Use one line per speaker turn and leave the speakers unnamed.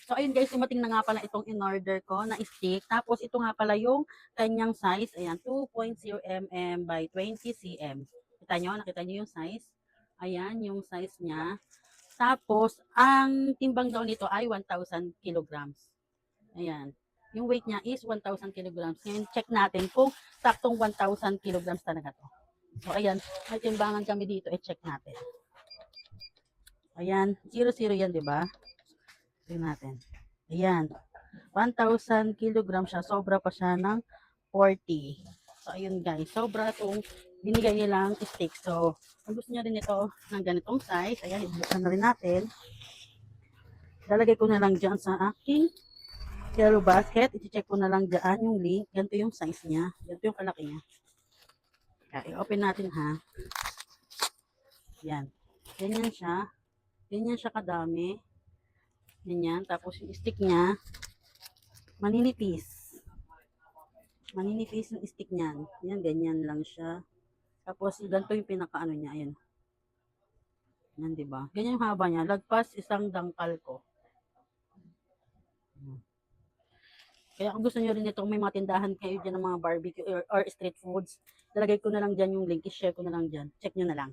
So, ayun guys, dumating na nga pala itong in-order ko na stick. Tapos, ito nga pala yung kanyang size. Ayan, 2.0 mm by 20 cm. Nakita nyo yung size? Ayan, yung size niya. Tapos, ang timbang daw nito ay 1,000 kilograms. Ayan. Yung weight niya is 1,000 kilograms. Ngayon, check natin kung saktong 1,000 kilograms talaga to. So, ayan. May timbangan kami dito. I-check natin. Ayan. 0-0 yan, di ba? Tingnan natin. Ayan. 1,000 kilograms siya. Sobra pa siya ng 40. So, ayun guys. Sobra itong binigay nilang stick. So, kung gusto niyo rin ito ng ganitong size, ayan, ibuksan na rin natin. Lalagay ko na lang dyan sa aking yellow basket. I-check ko na lang dyan yung link. Ganito yung size niya. Ganito yung kalaki niya. I-open natin ha. Yan. Ganyan siya. Ganyan siya kadami. Ganyan. Tapos yung stick niya, maninipis. Maninipis yung stick niyan. Yan, ganyan lang siya. Tapos, ganito yung pinakaano niya. Ayan. Yan, diba? Ganyan yung haba niya. Lagpas isang dangkal ko. Kaya kung gusto nyo rin itong may mga tindahan kayo dyan ng mga barbecue or street foods, lalagay ko na lang dyan yung link. I-share ko na lang dyan. Check nyo na lang.